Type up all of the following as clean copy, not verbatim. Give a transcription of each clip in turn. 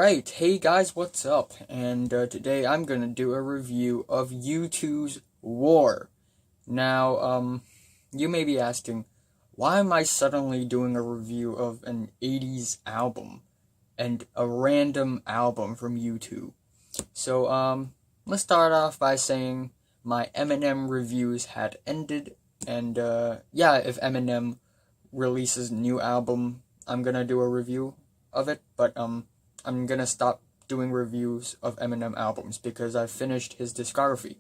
Alright, hey guys, what's up? And today I'm gonna do a review of U2's War. Now, you may be asking, why am I suddenly doing a review of an 80s album and a random album from U2? So, let's start off by saying my Eminem reviews had ended, and if Eminem releases a new album, I'm gonna do a review of it, but I'm gonna stop doing reviews of Eminem albums because I've finished his discography.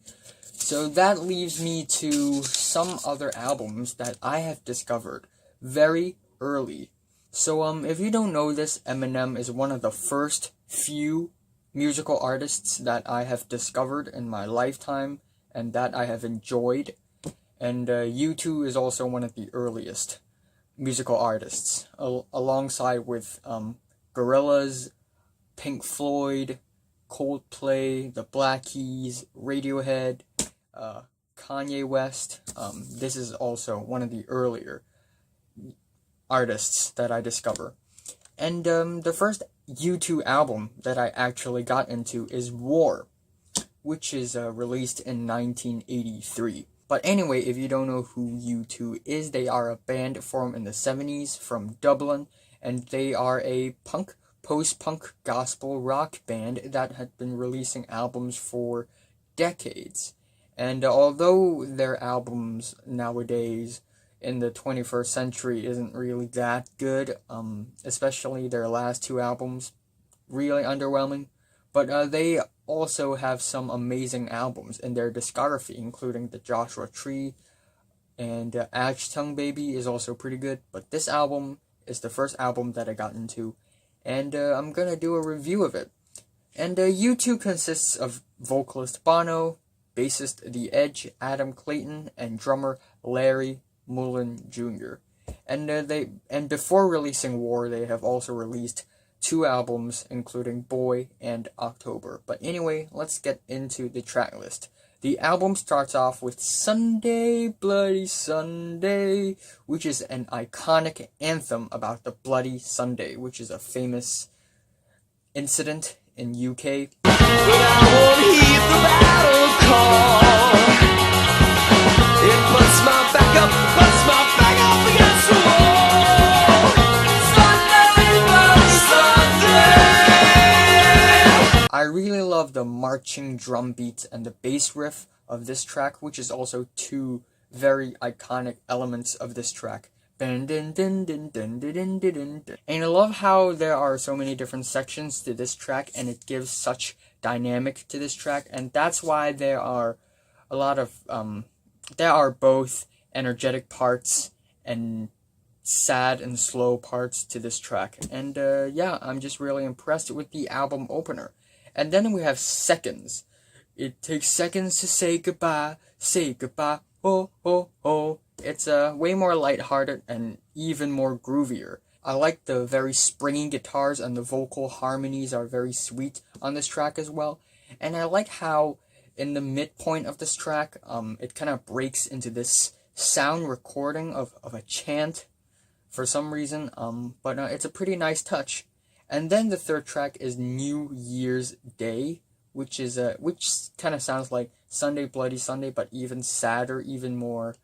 So that leaves me to some other albums that I have discovered very early. So if you don't know this, Eminem is one of the first few musical artists that I have discovered in my lifetime and that I have enjoyed. And U2 is also one of the earliest musical artists, alongside with Gorillaz, Pink Floyd, Coldplay, the Black Keys, Radiohead, Kanye West. This is also one of the earlier artists that I discover. And the first U2 album that I actually got into is War, which is released in 1983. But anyway, if you don't know who U2 is, they are a band formed in the 70s from Dublin, and they are a post-punk gospel rock band that had been releasing albums for decades. And although their albums nowadays in the 21st century isn't really that good, especially their last two albums, really underwhelming, but they also have some amazing albums in their discography, including the Joshua Tree, and Ashtung Baby is also pretty good, but this album is the first album that I got into, and I'm gonna do a review of it. And U2 consists of vocalist Bono, bassist The Edge, Adam Clayton, and drummer Larry Mullen Jr. And before releasing War, they have also released two albums, including Boy and October. But anyway, let's get into the track list. The album starts off with Sunday, Bloody Sunday, which is an iconic anthem about the Bloody Sunday, which is a famous incident in UK. But I won't heed the battle call. It puts my back up against the wall. Sunday, Bloody Sunday. I really love the marching drum beats and the bass riff of this track, which is also two very iconic elements of this track. And I love how there are so many different sections to this track, and it gives such dynamic to this track, and that's why there are a lot of there are both energetic parts and sad and slow parts to this track. And I'm just really impressed with the album opener. And then we have Seconds. It takes seconds to say goodbye, oh, oh, oh. It's way more lighthearted and even more groovier. I like the very springy guitars, and the vocal harmonies are very sweet on this track as well. And I like how in the midpoint of this track, it kind of breaks into this sound recording of a chant for some reason, but it's a pretty nice touch. And then the third track is New Year's Day, which kind of sounds like Sunday, Bloody Sunday, but even sadder, even more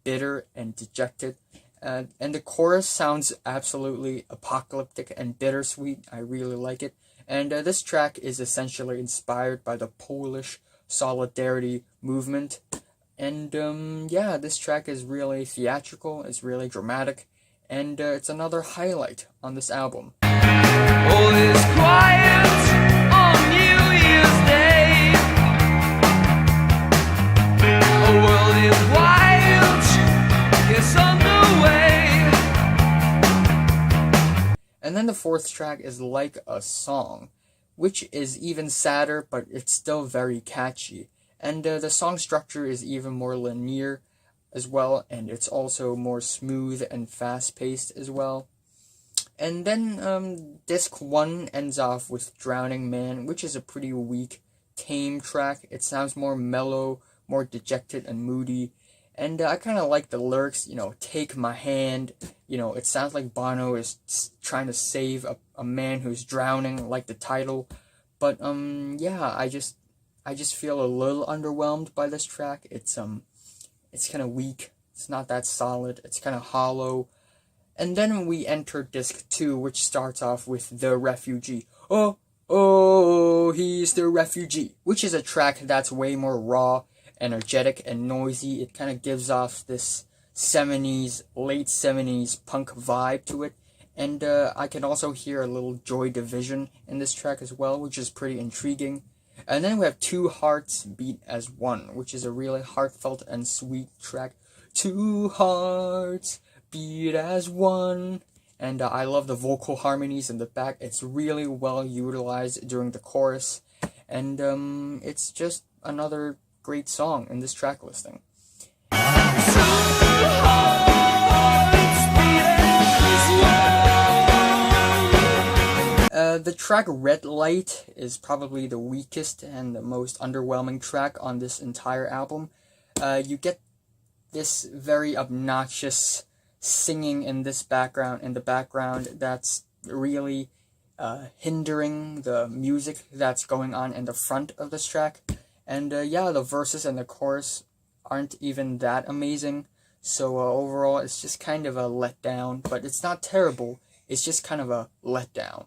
bitter and dejected. And the chorus sounds absolutely apocalyptic and bittersweet. I really like it. And this track is essentially inspired by the Polish solidarity movement. And this track is really theatrical, it's really dramatic, and it's another highlight on this album. All is quiet on New Year's Day. A world is wild, it's on the way. And then the fourth track is Like a Song, which is even sadder, but it's still very catchy. And the song structure is even more linear as well, and it's also more smooth and fast-paced as well. And then disc 1 ends off with Drowning Man, which is a pretty weak, tame track. It sounds more mellow, more dejected and moody, And I kind of like the lyrics, take my hand. It sounds like Bono is trying to save a man who's drowning, like the title. But yeah, I just feel a little underwhelmed by this track. It's kind of weak. It's not that solid. It's kind of hollow. And then we enter disc 2, which starts off with The Refugee. Oh, oh, he's the refugee, which is a track that's way more raw, energetic, and noisy. It kind of gives off this late 70s punk vibe to it. And I can also hear a little Joy Division in this track as well, which is pretty intriguing. And then we have Two Hearts Beat as One, which is a really heartfelt and sweet track. Two hearts beat as one. And I love the vocal harmonies in the back. It's really well utilized during the chorus. And it's just another great song in this track listing. The track Red Light is probably the weakest and the most underwhelming track on this entire album. You get this very obnoxious singing in the background that's really hindering the music that's going on in the front of this track. And yeah, the verses and the chorus aren't even that amazing. So overall, it's just kind of a letdown. But it's not terrible. It's just kind of a letdown.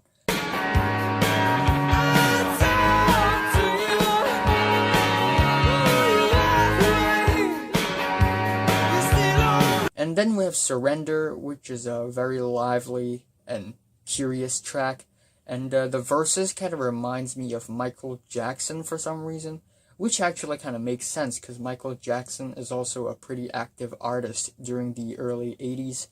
And then we have Surrender, which is a very lively and curious track. And the verses kind of reminds me of Michael Jackson for some reason, which actually kind of makes sense because Michael Jackson is also a pretty active artist during the early 80s.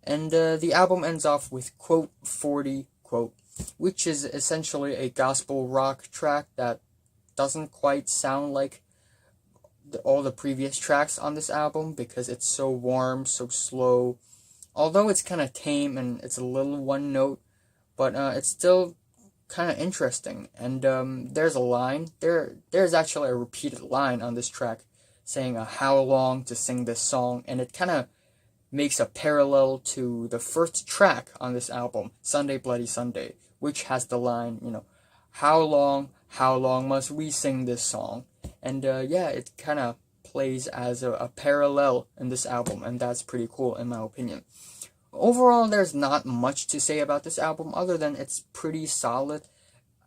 And the album ends off with quote 40, quote, which is essentially a gospel rock track that doesn't quite sound like all the previous tracks on this album because it's so warm, so slow. Although it's kind of tame and it's a little one note, but it's still kind of interesting. And there's a line, there's actually a repeated line on this track saying how long to sing this song, and it kind of makes a parallel to the first track on this album, Sunday Bloody Sunday, which has the line, how long must we sing this song? And yeah, it kind of plays as a parallel in this album, and that's pretty cool in my opinion. Overall, there's not much to say about this album other than it's pretty solid,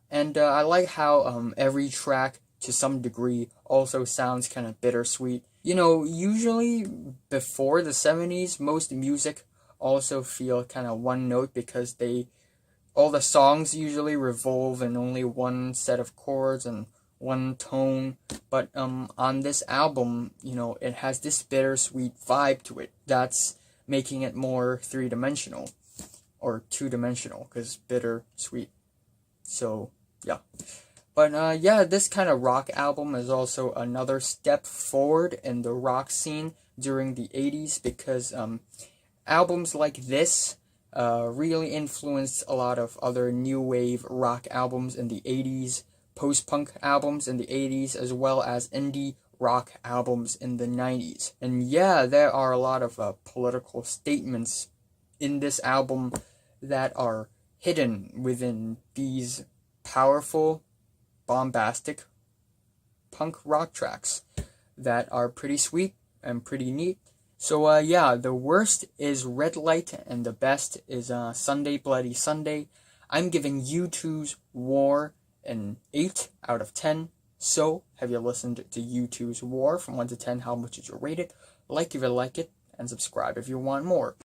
and I like how every track to some degree also sounds kind of bittersweet. Usually before the 70s, most music also feel kind of one note because all the songs usually revolve in only one set of chords and one tone, but on this album, it has this bittersweet vibe to it that's making it more three-dimensional or two-dimensional because bittersweet. So yeah, but yeah, this kind of rock album is also another step forward in the rock scene during the 80s because albums like this really influenced a lot of other new wave rock albums in the 80s, post-punk albums in the 80s, as well as indie rock albums in the 90s. And yeah, there are a lot of political statements in this album that are hidden within these powerful, bombastic punk rock tracks that are pretty sweet and pretty neat. So yeah, the worst is Red Light and the best is Sunday Bloody Sunday. I'm giving U2's War an 8 out of 10. So, have you listened to U2's War from 1 to 10? How much did you rate it? Like if you like it, and subscribe if you want more.